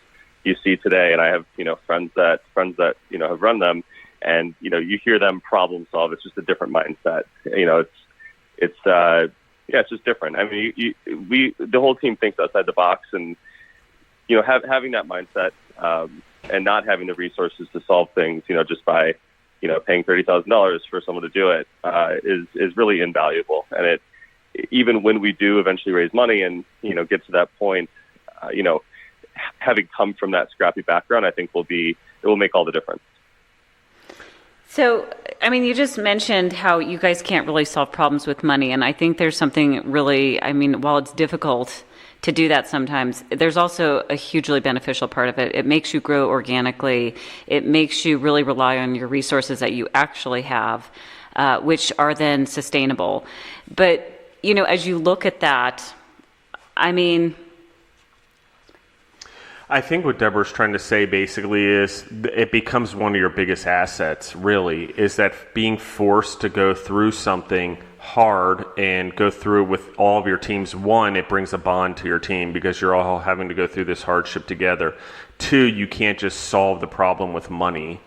you see today, and I have friends that have run them, and you hear them problem solve. It's just a different mindset. It's just different. I mean, the whole team thinks outside the box, and having that mindset and not having the resources to solve things, just by paying $30,000 for someone to do it is really invaluable, and even when we do eventually raise money and, get to that point, having come from that scrappy background, I think it will make all the difference. So, I mean, you just mentioned how you guys can't really solve problems with money. And I think there's something really, while it's difficult to do that sometimes, there's also a hugely beneficial part of it. It makes you grow organically. It makes you really rely on your resources that you actually have, which are then sustainable. But, as you look at that, I think what Deborah's trying to say basically is it becomes one of your biggest assets, really, is that being forced to go through something hard and go through with all of your teams. One, it brings a bond to your team because you're all having to go through this hardship together. Two, you can't just solve the problem with money.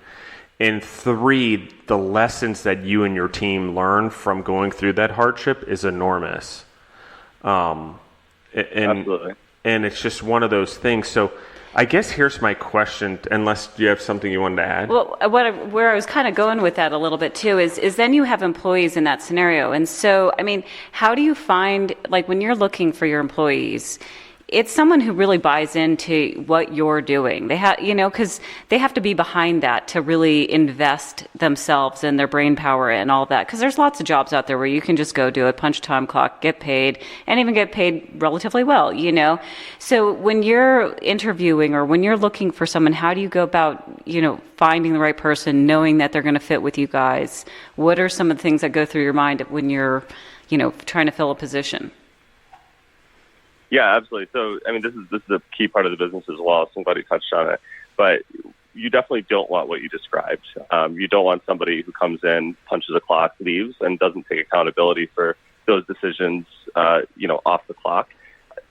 And three, the lessons that you and your team learn from going through that hardship is enormous. Absolutely. And it's just one of those things. So I guess here's my question, unless you have something you wanted to add. Well, where I was kind of going with that a little bit too is then you have employees in that scenario. And so, how do you find, like when you're looking for your employees, it's someone who really buys into what you're doing. They have, because they have to be behind that to really invest themselves and their brain power and all that. Because there's lots of jobs out there where you can just go do it, punch time clock, get paid, and even get paid relatively well, So when you're interviewing or when you're looking for someone, how do you go about, finding the right person, knowing that they're going to fit with you guys? What are some of the things that go through your mind when you're, trying to fill a position? Yeah, absolutely. So, this is a key part of the business as well. Somebody touched on it, but you definitely don't want what you described. You don't want somebody who comes in, punches a clock, leaves, and doesn't take accountability for those decisions, off the clock.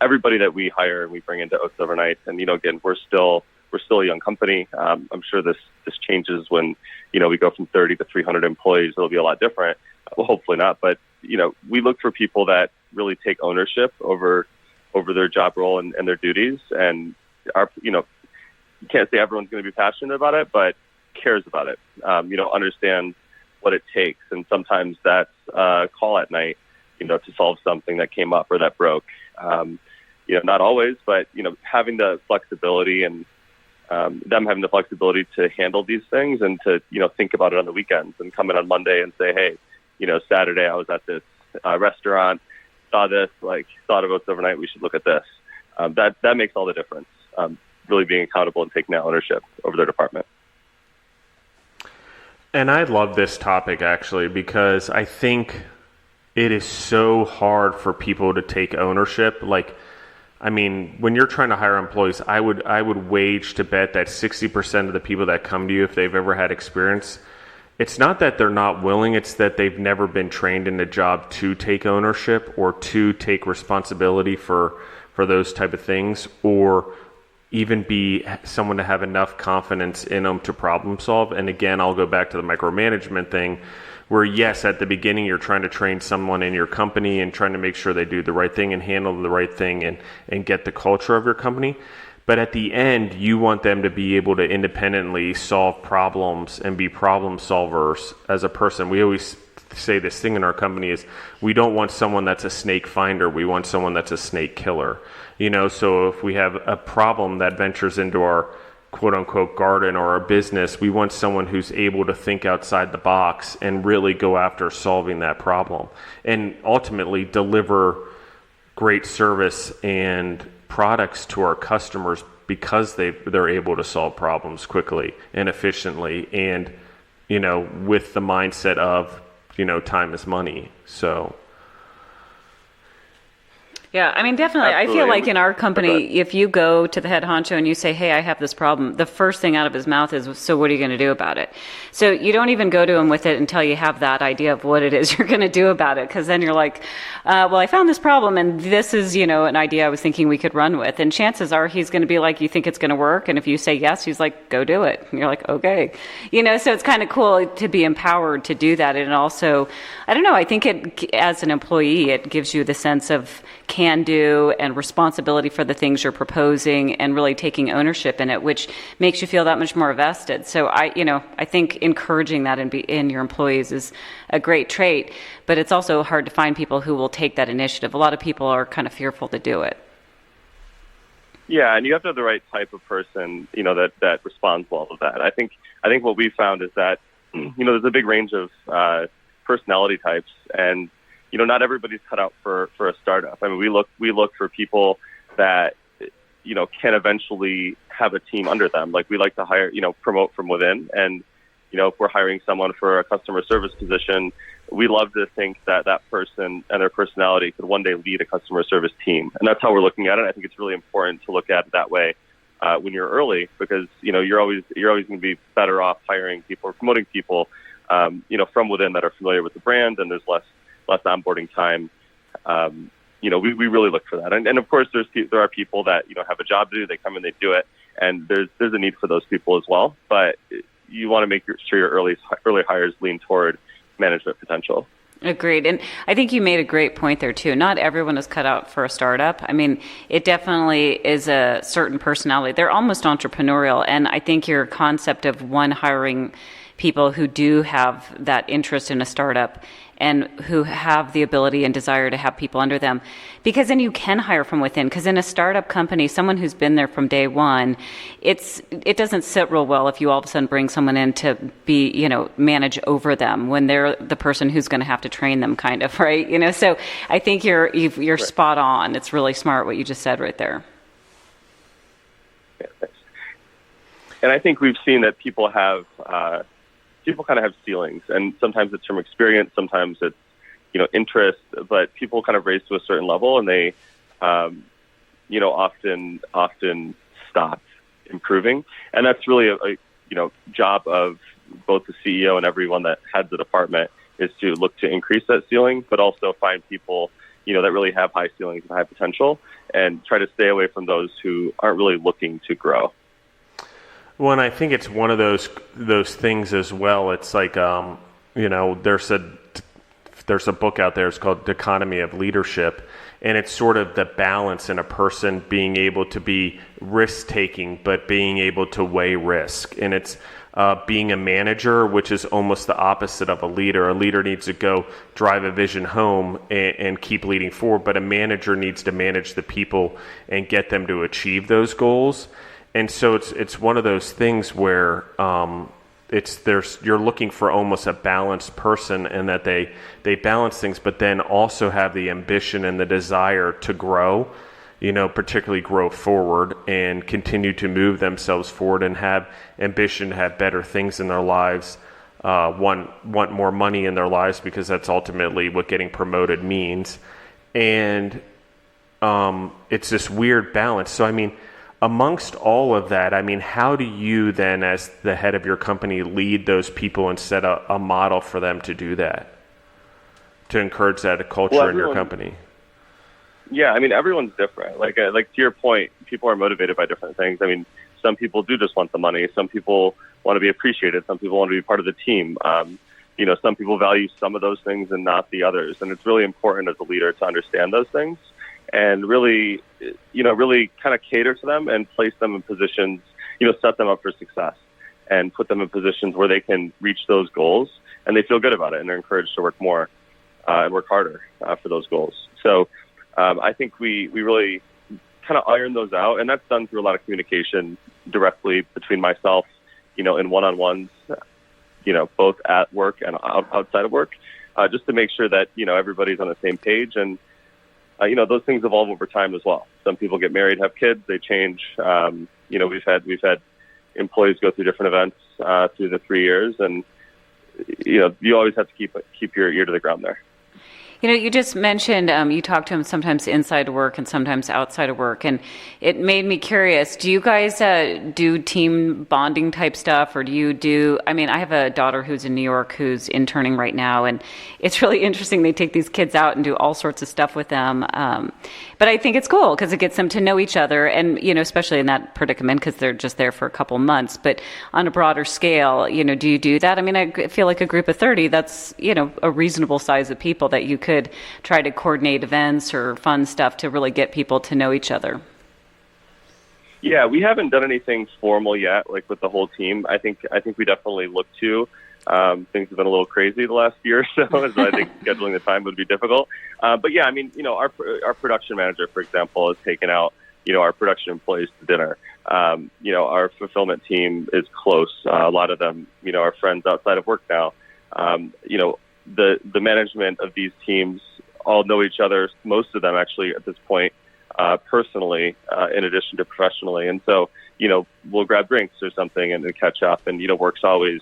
Everybody that we hire and we bring into Oats overnight, and again, we're still a young company. I'm sure this changes when we go from 30 to 300 employees. It'll be a lot different. Well, hopefully not, but we look for people that really take ownership over their job role and their duties, and you can't say everyone's going to be passionate about it, but cares about it. Understand what it takes, and sometimes that's a call at night, to solve something that came up or that broke. Not always, but having the flexibility and them having the flexibility to handle these things and to think about it on the weekends and come in on Monday and say, hey, Saturday I was at this restaurant. Saw this, thought of Oats overnight, we should look at this. That makes all the difference, really being accountable and taking that ownership over their department. And I love this topic, actually, because I think it is so hard for people to take ownership. When you're trying to hire employees, I would wage to bet that 60% of the people that come to you, if they've ever had experience, it's not that they're not willing, it's that they've never been trained in a job to take ownership or to take responsibility for those type of things, or even be someone to have enough confidence in them to problem solve. And again, I'll go back to the micromanagement thing, where yes, at the beginning you're trying to train someone in your company and trying to make sure they do the right thing and handle the right thing and get the culture of your company. But at the end, you want them to be able to independently solve problems and be problem solvers as a person. We always say this thing in our company is we don't want someone that's a snake finder. We want someone that's a snake killer. So if we have a problem that ventures into our quote unquote garden or our business, we want someone who's able to think outside the box and really go after solving that problem and ultimately deliver great service and products to our customers because they're able to solve problems quickly and efficiently and with the mindset of time is money. So yeah, definitely. Absolutely. I feel like in our company, if you go to the head honcho and you say, hey, I have this problem, the first thing out of his mouth is, so what are you going to do about it? So you don't even go to him with it until you have that idea of what it is you're going to do about it. Because then you're like, well, I found this problem and this is, an idea I was thinking we could run with. And chances are he's going to be like, you think it's going to work? And if you say yes, he's like, go do it. And you're like, okay. So it's kind of cool to be empowered to do that. And also, I don't know, I think as an employee, it gives you the sense of, can can do and responsibility for the things you're proposing and really taking ownership in it, which makes you feel that much more vested. So I think encouraging that in your employees is a great trait, but it's also hard to find people who will take that initiative. A lot of people are kind of fearful to do it. Yeah, and you have to have the right type of person, that responds well to that. I think what we found is that, there's a big range of personality types, and not everybody's cut out for a startup. I mean, we look for people that can eventually have a team under them. Like, we like to hire, promote from within, and if we're hiring someone for a customer service position, we love to think that that person and their personality could one day lead a customer service team. And that's how we're looking at it. I think it's really important to look at it that way when you're early, because, you're always going to be better off hiring people or promoting people, from within that are familiar with the brand, and there's less onboarding time. We really look for that. And of course, there are people that, have a job to do. They come and they do it. And there's a need for those people as well. But you want to make sure your early hires lean toward management potential. Agreed. And I think you made a great point there too. Not everyone is cut out for a startup. I mean, it definitely is a certain personality. They're almost entrepreneurial. And I think your concept of hiring people who do have that interest in a startup and who have the ability and desire to have people under them, because then you can hire from within. Because in a startup company, someone who's been there from day one, it doesn't sit real well if you all of a sudden bring someone in to be, manage over them when they're the person who's going to have to train them, kind of, right? So I think you're Right. spot on. It's really smart what you just said right there. Yeah, thanks. And I think we've seen that people kind of have ceilings, and sometimes it's from experience, sometimes it's, interest, but people kind of raise to a certain level, and they, often stop improving. And that's really a job of both the CEO and everyone that heads the department, is to look to increase that ceiling, but also find people, that really have high ceilings and high potential, and try to stay away from those who aren't really looking to grow. Well, and I think it's one of those things as well. It's like, there's a book out there. It's called The Economy of Leadership, and it's sort of the balance in a person being able to be risk-taking, but being able to weigh risk. And it's being a manager, which is almost the opposite of a leader. A leader needs to go drive a vision home and keep leading forward, but a manager needs to manage the people and get them to achieve those goals. And so it's one of those things where you're looking for almost a balanced person, and that they balance things, but then also have the ambition and the desire to grow, particularly grow forward and continue to move themselves forward, and have ambition to have better things in their lives, want more money in their lives, because that's ultimately what getting promoted means. And it's this weird balance. So, I mean, amongst all of that, I mean, how do you then, as the head of your company, lead those people and set a model for them to do that, to encourage that culture in your company? Yeah, I mean, everyone's different. Like to your point, people are motivated by different things. I mean, some people do just want the money. Some people want to be appreciated. Some people want to be part of the team. Some people value some of those things and not the others. And it's really important as a leader to understand those things, and really kind of cater to them and place them in positions, set them up for success, and put them in positions where they can reach those goals, and they feel good about it, and they're encouraged to work more and work harder for those goals. So I think we really kind of iron those out, and that's done through a lot of communication directly between myself, in one-on-ones, both at work and outside of work, just to make sure that, everybody's on the same page. And those things evolve over time as well. Some people get married, have kids, they change. We've had employees go through different events through the 3 years, and you always have to keep your ear to the ground there. You just mentioned you talk to them sometimes inside work and sometimes outside of work, and it made me curious. Do you guys do team bonding type stuff, or do you do? I mean, I have a daughter who's in New York who's interning right now, and it's really interesting. They take these kids out and do all sorts of stuff with them. But I think it's cool because it gets them to know each other, and especially in that predicament because they're just there for a couple months. But on a broader scale, do you do that? I mean, I feel like a group of 30, that's a reasonable size of people that you could could try to coordinate events or fun stuff to really get people to know each other. Yeah, we haven't done anything formal yet, like with the whole team. I think we definitely look to. Things have been a little crazy the last year or so, so I think scheduling the time would be difficult. But yeah, I mean, our production manager, for example, has taken out, our production employees to dinner. Our fulfillment team is close. A lot of them, are friends outside of work now. The management of these teams all know each other, most of them actually at this point, personally, in addition to professionally. And so, we'll grab drinks or something and catch up, and, work's always,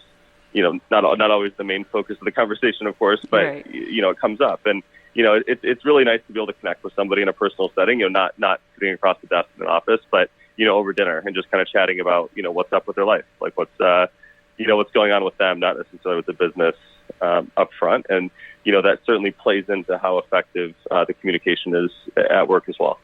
not always the main focus of the conversation, of course, but, right. It comes up. And, it's really nice to be able to connect with somebody in a personal setting, not sitting across the desk in an office, but, over dinner and just kind of chatting about, what's up with their life, like what's going on with them, not necessarily with the business up front. And, that certainly plays into how effective the communication is at work as well.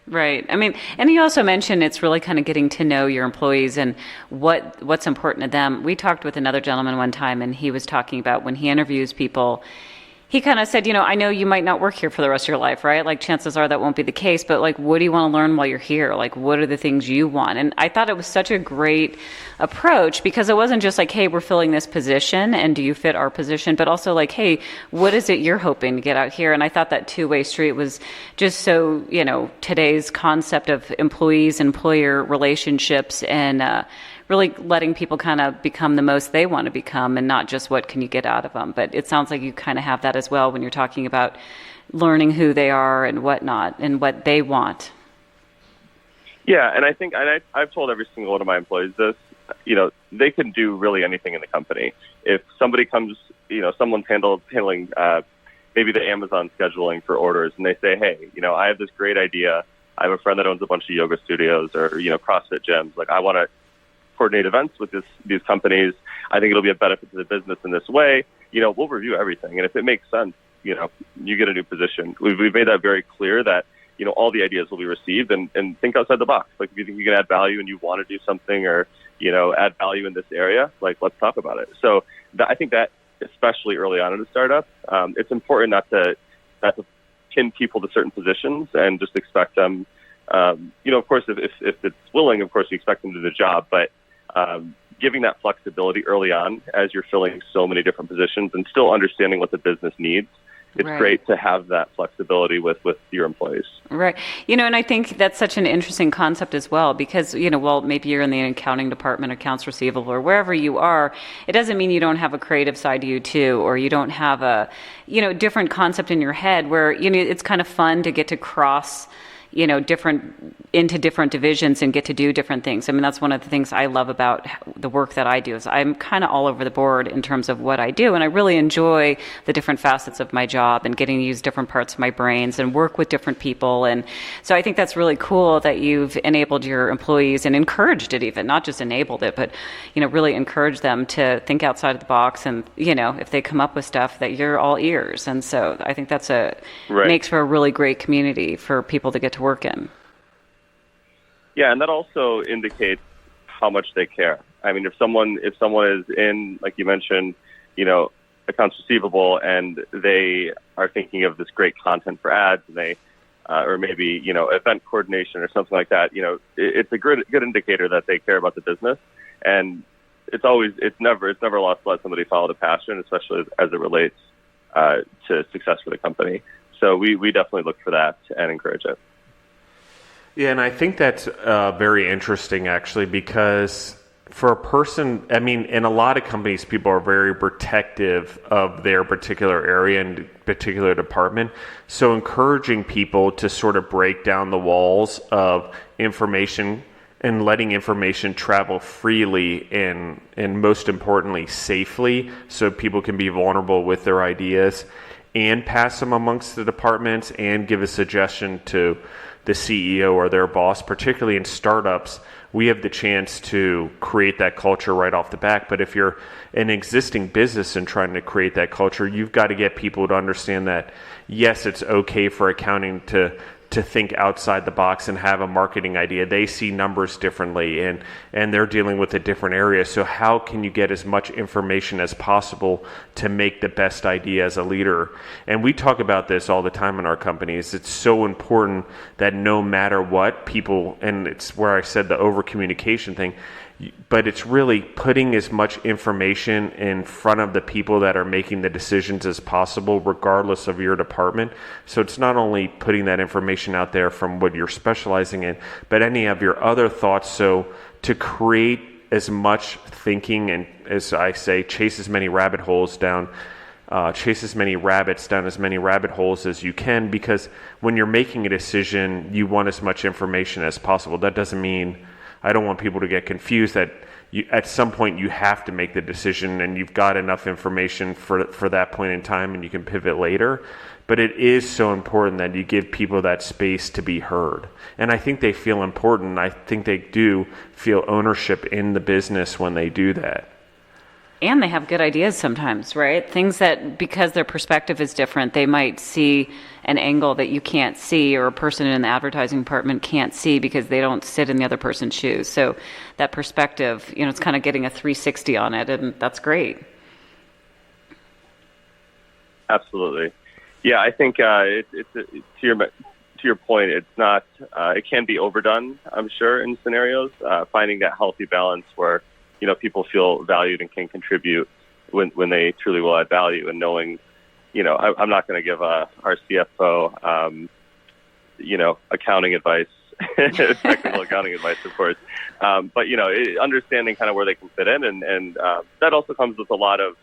Right. I mean, and you also mentioned it's really kind of getting to know your employees and what's important to them. We talked with another gentleman one time, and he was talking about when he interviews people, he kind of said, I know you might not work here for the rest of your life, right? Like, chances are that won't be the case, but like, what do you want to learn while you're here? Like, what are the things you want? And I thought it was such a great approach, because it wasn't just like, hey, we're filling this position and do you fit our position? But also like, hey, what is it you're hoping to get out here? And I thought that two-way street was just so, today's concept of employees, employer relationships, and, really letting people kind of become the most they want to become, and not just what can you get out of them. But it sounds like you kind of have that as well when you're talking about learning who they are and whatnot and what they want. Yeah, and I think I've told every single one of my employees this, they can do really anything in the company. If somebody comes, someone's handling maybe the Amazon scheduling for orders, and they say, hey, I have this great idea. I have a friend that owns a bunch of yoga studios or, CrossFit gyms. Like, I want to coordinate events with these companies. I think it'll be a benefit to the business in this way. We'll review everything. And if it makes sense, you get a new position. We've made that very clear that, all the ideas will be received, and think outside the box. Like, if you think you can add value and you want to do something or, add value in this area, like, let's talk about it. So I think that, especially early on in a startup, it's important not to pin people to certain positions and just expect them, of course, if it's willing, of course, you expect them to do the job, but giving that flexibility early on as you're filling so many different positions and still understanding what the business needs. It's right. Great to have that flexibility with your employees. Right. And I think that's such an interesting concept as well, because, maybe you're in the accounting department, accounts receivable, or wherever you are, it doesn't mean you don't have a creative side to you too, or you don't have a, different concept in your head where, it's kind of fun to get to cross into different divisions and get to do different things. I mean, that's one of the things I love about the work that I do, is I'm kind of all over the board in terms of what I do. And I really enjoy the different facets of my job and getting to use different parts of my brains and work with different people. And so I think that's really cool that you've enabled your employees and encouraged it, even not just enabled it, but, really encouraged them to think outside of the box. And, if they come up with stuff, that you're all ears. And so I think that's makes for a really great community for people to get to work in. Yeah, and that also indicates how much they care. I mean, if someone is in, like you mentioned, accounts receivable, and they are thinking of this great content for ads, and they, or maybe event coordination or something like that, it's a good indicator that they care about the business. And it's never lost to let somebody follow the passion, especially as it relates to success for the company. So we definitely look for that and encourage it. Yeah, and I think that's very interesting, actually, because for a person, I mean, in a lot of companies, people are very protective of their particular area and particular department. So encouraging people to sort of break down the walls of information and letting information travel freely and most importantly, safely, so people can be vulnerable with their ideas and pass them amongst the departments and give a suggestion to the CEO or their boss. Particularly in startups, we have the chance to create that culture right off the bat. But if you're an existing business and trying to create that culture, you've got to get people to understand that, yes, it's okay for accounting to to think outside the box and have a marketing idea. They see numbers differently, and they're dealing with a different area. So how can you get as much information as possible to make the best idea as a leader? And we talk about this all the time in our companies. It's so important that no matter what, people, and it's where I said the over communication thing, but it's really putting as much information in front of the people that are making the decisions as possible, regardless of your department. So it's not only putting that information out there from what you're specializing in, but any of your other thoughts. So to create as much thinking and, as I say, chase as many rabbits down as many rabbit holes as you can, because when you're making a decision, you want as much information as possible. That doesn't mean, I don't want people to get confused that at some point you have to make the decision and you've got enough information for that point in time and you can pivot later. But it is so important that you give people that space to be heard. And I think they feel important. I think they do feel ownership in the business when they do that. And they have good ideas sometimes, right? Things that, because their perspective is different, they might see an angle that you can't see, or a person in the advertising department can't see because they don't sit in the other person's shoes. So that perspective, it's kind of getting a 360 on it, and that's great. Absolutely. Yeah, I think it's to your point, it's not, it can be overdone, I'm sure, in scenarios, finding that healthy balance where people feel valued and can contribute when they truly will add value, and knowing, I'm not going to give our CFO, accounting advice, technical accounting advice, of course. But, understanding kind of where they can fit in. And that also comes with a lot of.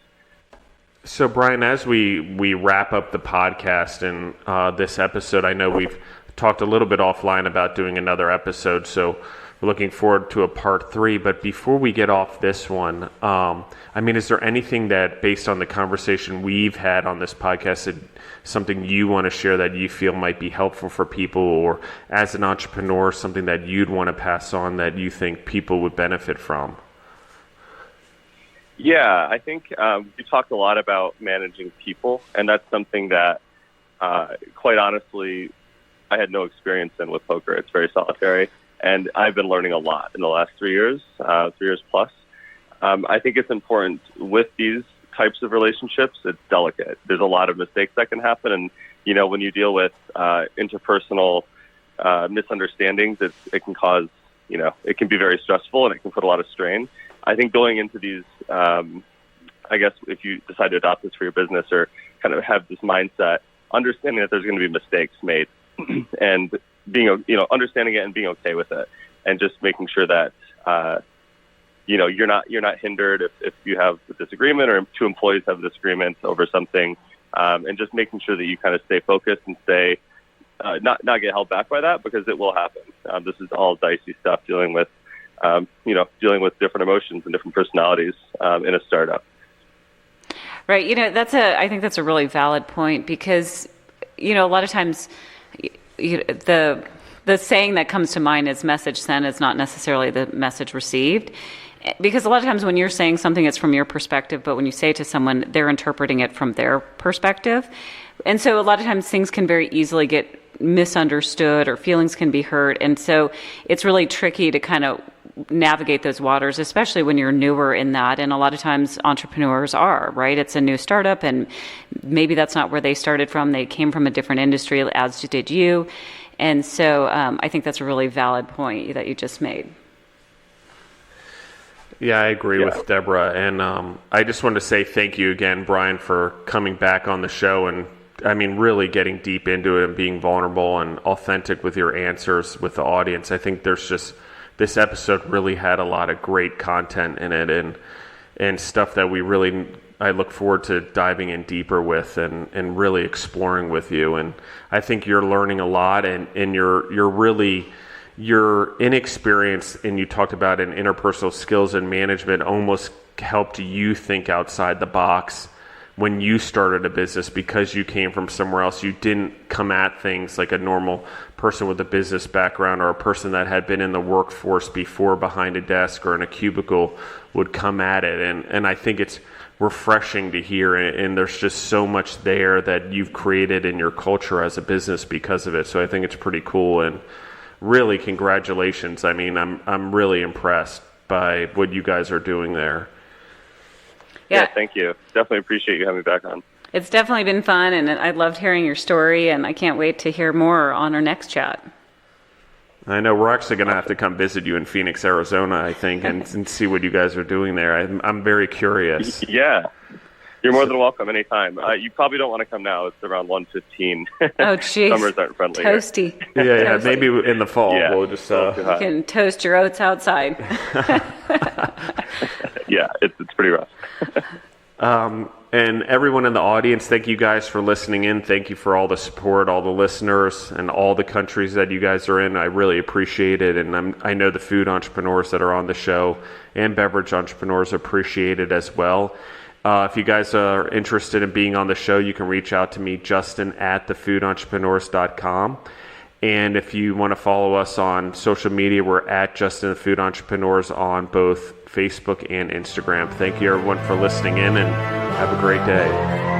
So, Brian, as we wrap up the podcast and this episode, I know we've talked a little bit offline about doing another episode. So, we're looking forward to a part 3, but before we get off this one, is there anything that, based on the conversation we've had on this podcast, something you want to share that you feel might be helpful for people, or as an entrepreneur, something that you'd want to pass on that you think people would benefit from? Yeah, I think we talked a lot about managing people, and that's something that, quite honestly, I had no experience in with poker. It's very solitary. And I've been learning a lot in the last 3 years, 3 years plus. I think it's important with these types of relationships. It's delicate. There's a lot of mistakes that can happen. And, when you deal with interpersonal misunderstandings, it can cause, it can be very stressful and it can put a lot of strain. I think going into these, I guess if you decide to adopt this for your business or kind of have this mindset, understanding that there's going to be mistakes made and being, understanding it and being okay with it, and just making sure that, you're not hindered if you have a disagreement or two employees have a disagreement over something, and just making sure that you kind of stay focused and stay, not get held back by that, because it will happen. This is all dicey stuff, dealing with different emotions and different personalities in a startup. Right. I think that's a really valid point, because, a lot of times, the saying that comes to mind is message sent is not necessarily the message received, because a lot of times when you're saying something, it's from your perspective, but when you say it to someone, they're interpreting it from their perspective. And so a lot of times things can very easily get misunderstood, or feelings can be hurt. And so it's really tricky to kind of navigate those waters, especially when you're newer in that. And a lot of times entrepreneurs are, right? It's a new startup, and maybe that's not where they started from. They came from a different industry, as did you. And so I think that's a really valid point that you just made. Yeah, I agree with Deborah. And I just wanted to say thank you again, Brian, for coming back on the show and, really getting deep into it and being vulnerable and authentic with your answers with the audience. I think this episode really had a lot of great content in it, and stuff that I look forward to diving in deeper with and really exploring with you. And I think you're learning a lot, and your inexperience, and you talked about in interpersonal skills and management, almost helped you think outside the box when you started a business, because you came from somewhere else. You didn't come at things like a normal person with a business background, or a person that had been in the workforce before behind a desk or in a cubicle would come at it. And I think it's refreshing to hear, and there's just so much there that you've created in your culture as a business because of it. So I think it's pretty cool, and really congratulations. I mean, I'm really impressed by what you guys are doing there. Yeah, thank you. Definitely appreciate you having me back on. It's definitely been fun, and I loved hearing your story, and I can't wait to hear more on our next chat. I know we're actually going to have to come visit you in Phoenix, Arizona, I think, and see what you guys are doing there. I'm very curious. Yeah. You're more than welcome anytime. You probably don't want to come now. It's around 1:15. Oh, geez. Summers aren't friendly. Toasty. Yeah, Toasty. maybe in the fall we'll just... You can toast your oats outside. Yeah, it's pretty rough. And everyone in the audience, thank you guys for listening in. Thank you for all the support, all the listeners, and all the countries that you guys are in. I really appreciate it. And I know the food entrepreneurs that are on the show and beverage entrepreneurs appreciate it as well. If you guys are interested in being on the show, you can reach out to me, justin@thefoodentrepreneurs.com. And if you want to follow us on social media, we're at Justin the Food Entrepreneurs on both Facebook and Instagram. Thank you, everyone, for listening in, and have a great day.